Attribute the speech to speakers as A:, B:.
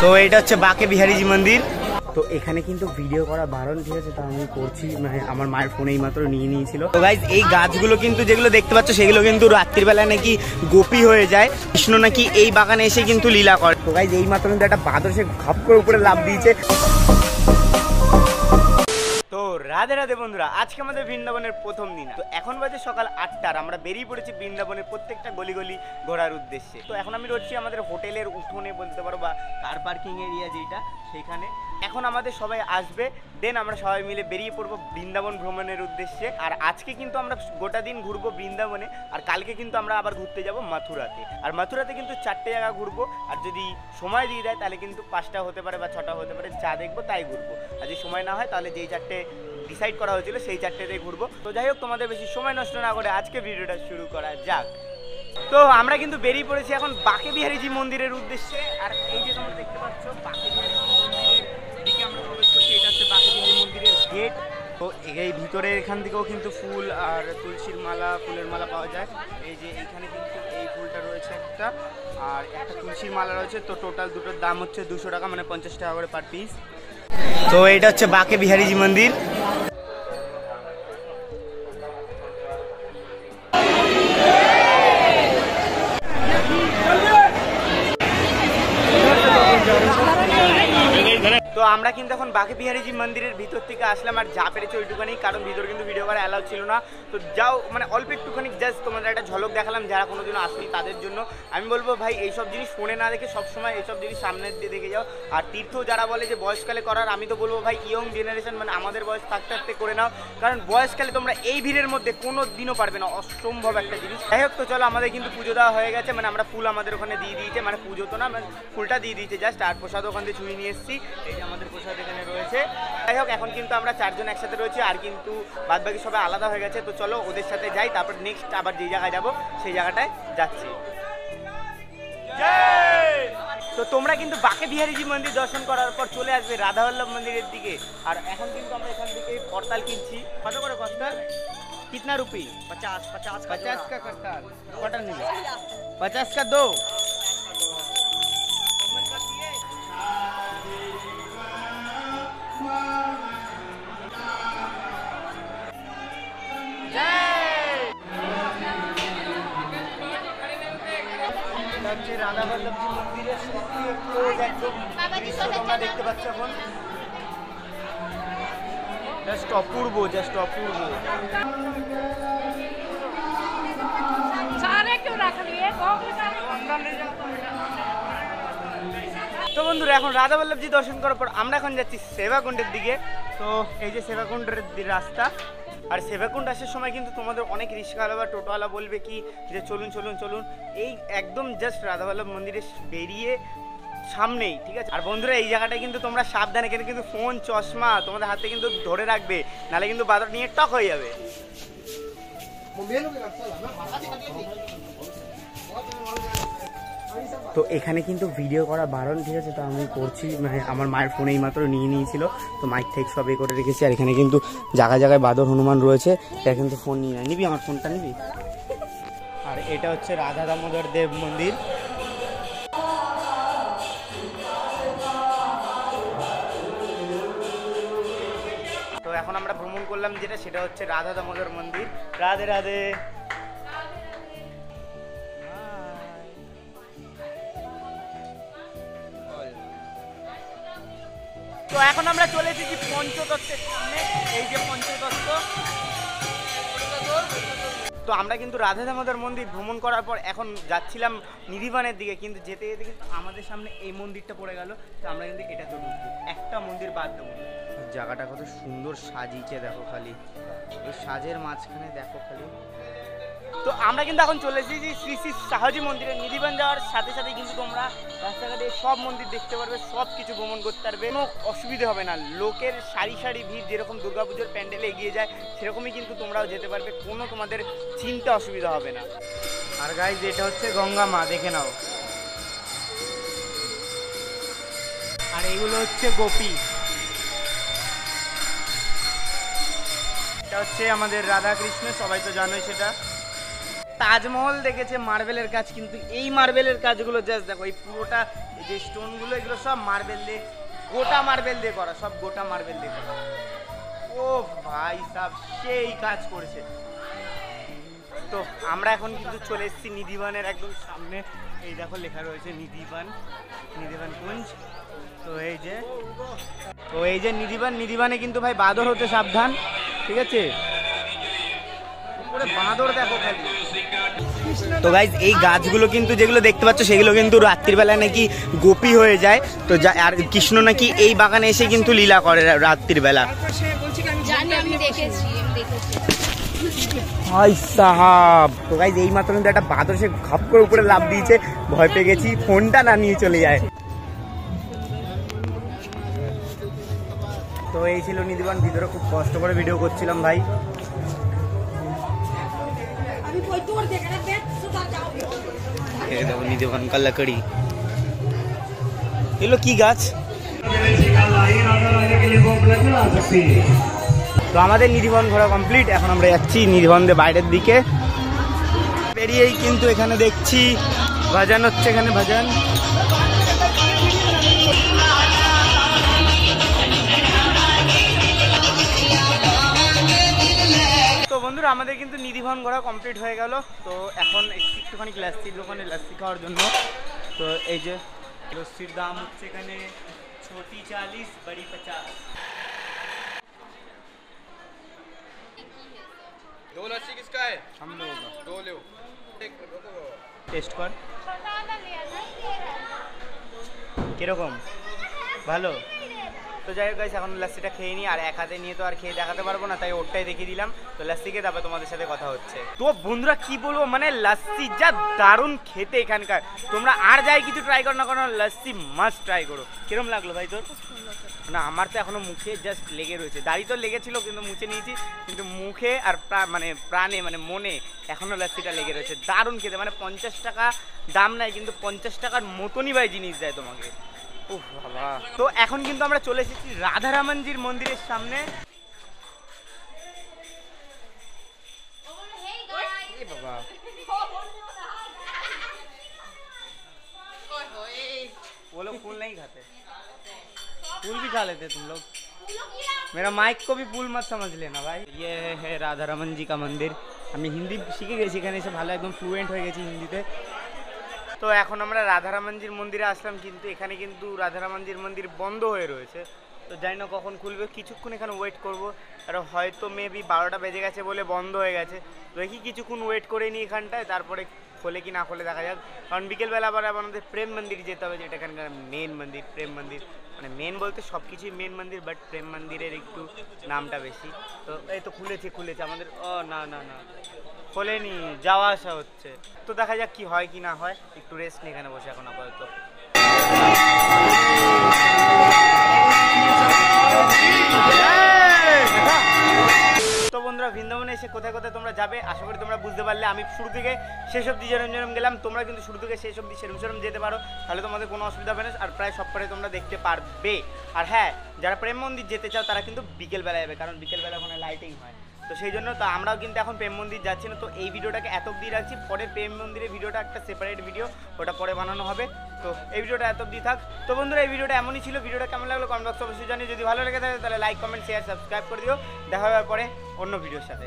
A: তো এটা হচ্ছে বাঁকে বিহারীজি মন্দির। তো এখানে কিন্তু ভিডিও করা বারণ, ঠিক আছে, তা আমি করছি, মানে আমার মায়ের ফোনে এই মাত্র নিয়ে নিয়েছিল। তো গাইজ এই গাছগুলো কিন্তু যেগুলো দেখতে পাচ্ছ সেগুলো কিন্তু রাত্রিবেলা নাকি গোপী হয়ে যায়, কৃষ্ণ নাকি এই বাগানে এসে কিন্তু লীলা করে। তো গাইজ এই মাত্র কিন্তু একটা বাদর সে ঘপ করে উপরে লাফ দিয়েছে। তো রাধে রাধে বন্ধুরা, আজকে আমাদের বৃন্দাবনের প্রথম দিন। তো এখন বাজে সকাল 8টার, আমরা বেরিয়ে পড়েছি বৃন্দাবনের প্রত্যেকটা গলি গলি ঘোরার উদ্দেশ্যে। তো এখন আমি রয়েছি আমাদের হোটেলের উঠোনে বলতে পারো, বা কার পার্কিং এরিয়া যেটা সেইখানে। এখন আমাদের সবাই আসবে, দেন আমরা সবাই মিলে বেরিয়ে পড়বো বৃন্দাবন ভ্রমণের উদ্দেশ্যে। আর আজকে কিন্তু আমরা গোটা দিন ঘুরবো বৃন্দাবনে, আর কালকে কিন্তু আমরা আবার ঘুরতে যাব মথুরাতে। আর মথুরাতে কিন্তু 4টে জায়গা ঘুরবো, আর যদি সময় দিয়ে দেয় তাহলে কিন্তু 5টা হতে পারে বা 6টা হতে পারে, যা দেখবো তাই ঘুরবো। আর যদি সময় না হয় তাহলে যেই 4টে ডিসাইড করা হয়েছিল সেই 4টেতেই ঘুরবো। তো যাই হোক, তোমাদের বেশি সময় নষ্ট না করে আজকে ভিডিওটা শুরু করা যাক। তো আমরা কিন্তু বেরিয়ে পড়েছি এখন বাঁকে বিহারীজি মন্দিরের উদ্দেশ্যে। আর এই যে তোমরা দেখতে পাচ্ছ বাঁকে বিহারীজি মন্দিরের দিকে আমরা প্রবেশ করছি। এটা হচ্ছে বাঁকে বিহারী মন্দিরের গেট। তো এই ভিতরে এখান থেকেও কিন্তু ফুল আর তুলসীর মালা, ফুলের মালা পাওয়া যায়। এই যে এইখানে কিন্তু এই ফুলটা রয়েছে একটা, আর একটা তুলসীর মালা রয়েছে। তো টোটাল দুটোর দাম হচ্ছে 200 টাকা, মানে 50 টাকা করে পার পিস। তো এটা হচ্ছে বাঁকে বিহারীজি মন্দির। তো আমরা কিন্তু এখন বাঁকে বিহারীজি মন্দিরের ভিতর থেকে আসলাম, আর যা পেরেছি ওইটুখানি, কারণ ভিতরে কিন্তু ভিডিও করা অ্যালাউ ছিল না। তো যাও, মানে অল্প একটুখানি জাস্ট তোমাদের একটা ঝলক দেখালাম, যারা কোনোদিনও আসেনি তাদের জন্য। আমি বলবো ভাই এইসব জিনিস ফোনে না দেখে সবসময় এইসব জিনিস সামনে দিয়ে দেখে যাও। আর তীর্থ যারা বলে যে বয়সকালে করার, আমি তো বলবো ভাই ইয়ং জেনারেশন, মানে আমাদের বয়স থাকতে থাকতে করে নাও, কারণ বয়সকালে তোমরা এই ভিড়ের মধ্যে কোনো দিনও পারবে না, অসম্ভব একটা জিনিস। যাই হোক, তো চলো আমাদের কিন্তু পুজো দেওয়া হয়ে গেছে, মানে আমরা ফুল আমাদের ওখানে দিয়ে দিয়েছে, মানে পুজো তো না, মানে ফুলটা দিয়ে দিয়েছে জাস্ট। আর প্রসাদ ওখান থেকে ছুঁয়ে নিয়ে এসেছি, এই যে আমাদের প্রসাদ এখানে রয়েছে। যাই হোক, এখন কিন্তু আমরা 4 জন একসাথে রয়েছি, আর কিন্তু বাদ বাকি সবাই আলাদা হয়ে গেছে। তো চলো ওদের সাথে যাই, তারপর নেক্সট আবার যেই জায়গায় যাবো সেই জায়গাটায় যাচ্ছি। তো তোমরা কিন্তু বাঁকে বিহারীজি মন্দির দর্শন করার পর চলে আসবে রাধাবল্লভ মন্দিরের দিকে। আর এখন কিন্তু আমরা এখান থেকে করতাল কিনছি। কত করে করতাল? कितना रुपये? 50 का करताल। कॉटन नहीं, 50 का 2। রাধাবল্লভজি মন্দিরের সবচেয়ে ক্লোজ একদম দৃশ্য তোমরা দেখতে পাচ্ছ এখন। জাস্ট অপূর্ব, জাস্ট অপূর্ব। তো বন্ধুরা, এখন রাধাবল্লভজি দর্শন করার পর আমরা এখন যাচ্ছি সেবাকুণ্ডের দিকে। তো এই যে সেবাকুণ্ডের রাস্তা, আর সেবাকুণ্ড আসার সময় কিন্তু তোমাদের অনেক রিক্সাওয়ালা বা টোটোওয়ালা বলবে কি যে চলুন চলুন চলুন, এই একদম জাস্ট রাধাবল্লভ মন্দিরে বেরিয়ে সামনেই, ঠিক আছে। আর বন্ধুরা এই জায়গাটায় কিন্তু তোমরা সাবধানে, কিন্তু ফোন চশমা তোমাদের হাতে কিন্তু ধরে রাখবে, নাহলে কিন্তু বাদর নিয়ে টক হয়ে যাবে। তো এখানে কিন্তু ভিডিও করা বারণ, ঠিক আছে, তো আমি করছি, মানে আমার মায়ের ফোনে এই মাত্র নিয়ে নিয়েছিল। তো মাইক থেকে সব করে রেখেছি। আর এখানে কিন্তু জায়গায় জায়গায় বাদর হনুমান রয়েছে, এটা কিন্তু ফোন নিয়ে নিবি, আমার ফোনটা নিবি। আর এটা হচ্ছে রাধা দামোদর দেব মন্দির। তো এখন আমরা ভ্রমণ করলাম যেটা, সেটা হচ্ছে রাধা দামোদর মন্দির। রাধে রাধে। তো এখন আমরা চলে এসেছি পঞ্চতত্ত্বের সামনে, এই যে পঞ্চতত্ত্ব। তো আমরা কিন্তু রাধা দামোদর মন্দির ভ্রমণ করার পর এখন যাচ্ছিলাম নিধিবানের দিকে, কিন্তু যেতে যেতে কিন্তু আমাদের সামনে এই মন্দিরটা পড়ে গেল। তো আমরা কিন্তু এটা তো ঢুকবো, একটা মন্দির বাদ দেবো। জায়গাটা কত সুন্দর সাজিয়েছে দেখো, খালি এই সাজের মাঝখানে দেখো খালি। তো আমরা কিন্তু এখন চলে এসেছি শ্রী শ্রী শাহজি মন্দিরে। নিধিবান যাওয়ার সাথে সাথে কিন্তু তোমরা রাস্তাঘাটে সব মন্দির দেখতে পারবে, সব কিছু ভ্রমণ করতে পারবে, কোনো অসুবিধা হবে না। লোকের সারি সারি ভিড়, যেরকম দুর্গাপুজোর প্যান্ডেলে এগিয়ে যায় সেরকমই কিন্তু তোমরাও যেতে পারবে, কোনো তোমাদের চিন্তা অসুবিধা হবে না। আর গাইজ এটা হচ্ছে গঙ্গা মা, দেখে নাও। আর এগুলো হচ্ছে গোপী। এটা হচ্ছে আমাদের রাধা কৃষ্ণ, সবাই তো জানোই সেটা। তাজমহল দেখেছে মার্বেলের কাজ, কিন্তু এই মার্বেলের কাজগুলো জাস্ট দেখো, এই পুরোটা এই যে স্টোনগুলো এগুলো সব মার্বেল দিয়ে, গোটা মার্বেল দিয়ে করা, সব গোটা মার্বেল দিয়ে করা। ও ভাই সাহেব সেই কাজ করেছে। তো আমরা এখন কিন্তু চলে এসেছি নিধিবানের একদম সামনে। এই দেখো লেখা রয়েছে নিধিবান, নিধিবান কুঞ্জ। তো এই যে নিধিবানে কিন্তু ভাই বাঁদর হতে সাবধান, ঠিক আছে? বাঁদর দেখো খালি। তো গাইজ এই গাছগুলো কিন্তু যেগুলো দেখতে পাচ্ছ সেগুলো কিন্তু রাত্রিবেলা নাকি গোপী হয়ে যায়। তো আর কৃষ্ণ নাকি এই বাগানে এসে কিন্তু লীলা করে রাত্রিবেলা। ভাই সাহাব, তো গাইজ এই মাত্র কিন্তু একটা বাঁদর সে ঘাপ করে উপরে লাফ দিয়েছে, ভয় পেয়ে গেছি, ফোনটা না নিয়ে চলে যায়। তো এই ছিল নিধিবান, ভিতরে খুব কষ্ট করে ভিডিও করছিলাম ভাই। নিধিবান का लकड़ी, এগুলো কি গাছ? তো আমাদের নিধিবন ঘোরা কমপ্লিট। এখন আমরা যাচ্ছি নিধিবনের বাইরের দিকে। বেরিয়েই কিন্তু এখানে দেখছি ভজন হচ্ছে, এখানে ভজন। তো বন্ধুরা আমাদের কিন্তু নিধিবন ঘোরা কমপ্লিট হয়ে গেল। তো এখন একটুখানি লাস্সির দোকানে লাস্সি খাওয়ার জন্য। তো এই যে লস্যির দাম হচ্ছে এখানে ছোটি 40, বড়ি 50।
B: दो लस्सी किसका है?
A: हम लोगों का।
B: दो लो।
A: টেস্ট কর কিরকম, ভালো? তো যাই হোক গাইস, এখন লাস্সিটা খেয়ে নিই। আর এক হাতে নিয়ে তো আর খেয়ে দেখাতে পারবো না, তাই ওরটাই দেখিয়ে দিলাম। তো লাস্সিকে তারপর তোমাদের সাথে কথা হচ্ছে। তো বন্ধুরা কি বলবো, মানে লাস্সি যা দারুণ খেতে এখানকার। তোমরা আর যাই কিছু ট্রাই করো না, কারণ লাস্সি মাস্ট ট্রাই করো। কিরম লাগলো ভাই তোর? না আমার তো এখনো মুখে জাস্ট লেগে রয়েছে, দাড়ি তো লেগেছিল কিন্তু মুছে নিয়েছি, কিন্তু মুখে আর মানে প্রাণে মানে মনে এখনো লাস্সিটা লেগে রয়েছে। দারুণ খেতে, মানে 50 টাকা দাম নাই, কিন্তু 50 টাকার মতনই ভাই জিনিস দেয় তোমাকে। ও বাবা। তো এখন কিন্তু আমরা চলে এসেছি রাধারামনজির মন্দিরের সামনে। বাবা वो लोग फूल नहीं खाते, फूल भी खा लेते तुम लोग। मेरा माइक को भी फूल मत समझ लेना भाई। ये है राधा रमन जी का मंदिर। আমি হিন্দি শিখে গেছি, এখানে এসে ভালো একদম ফ্লুয়েন্ট হয়ে গেছি হিন্দিতে। তো এখন আমরা রাধারামনজির মন্দিরে আসলাম, কিন্তু এখানে কিন্তু রাধারামনজির মন্দির বন্ধ হয়ে রয়েছে। তো জানি না কখন খুলবে, কিছুক্ষণ এখানে ওয়েট করব। আর হয়তো মেবি 12টা বেজে গেছে বলে বন্ধ হয়ে গেছে। তো দেখি কিছুক্ষণ ওয়েট করে নিই এখানটায়, তারপরে খোলে কি না খোলে দেখা যাক। কারণ বিকেলবেলা আবার আমাদের প্রেম মন্দির যেতে হবে, যেটা এখানকার মেন মন্দির। প্রেম মন্দির মানে মেন বলতে সব কিছুই মেন মন্দির, বাট প্রেম মন্দিরের একটু নামটা বেশি। তো এই তো খুলেছে আমাদের। ও না না না খোলেনি, যাওয়া আসা হচ্ছে। তো দেখা যাক কি হয় কি না হয়। একটু রেস্ট নিয়ে এখানে বসে এখন আপাতত। তো বন্ধুরা বৃন্দাবনে এসে কোথায় কোথায় তোমরা যাবে আশা করি তোমরা বুঝতে পারলে। আমি শুরু থেকে শেষ অবধি যেরম গেলাম, তোমরা কিন্তু শুরু থেকে শেষ অবধি সেরম যেতে পারো, তাহলে তোমাদের কোনো অসুবিধা হবে না। আর প্রায় সব পরে তোমরা দেখতে পারবে। আর হ্যাঁ, যারা প্রেম মন্দির যেতে চাও তারা কিন্তু বিকেলবেলা যাবে, কারণ বিকেলবেলা ওখানে লাইটিং হয়। তো সেই জন্য তো আমরাও কিন্তু এখন প্রেম মন্দির যাচ্ছি না। তো এই ভিডিওটাকে এত অবধি রাখছি, পরে প্রেম মন্দিরের ভিডিওটা একটা সেপারেট ভিডিও, ওটা পরে বানানো হবে। তো এই ভিডিওটা এত অবধি থাক। তো বন্ধুরা এই ভিডিওটা এমনই ছিল। ভিডিওটা কেমন লাগলো কমেন্ট বক্সে অবশ্যই জানিয়ে। যদি ভালো লেগে থাকে তাহলে লাইক কমেন্ট শেয়ার সাবস্ক্রাইব করে দিও। দেখা হওয়ার পরে অন্য ভিডিওর সাথে।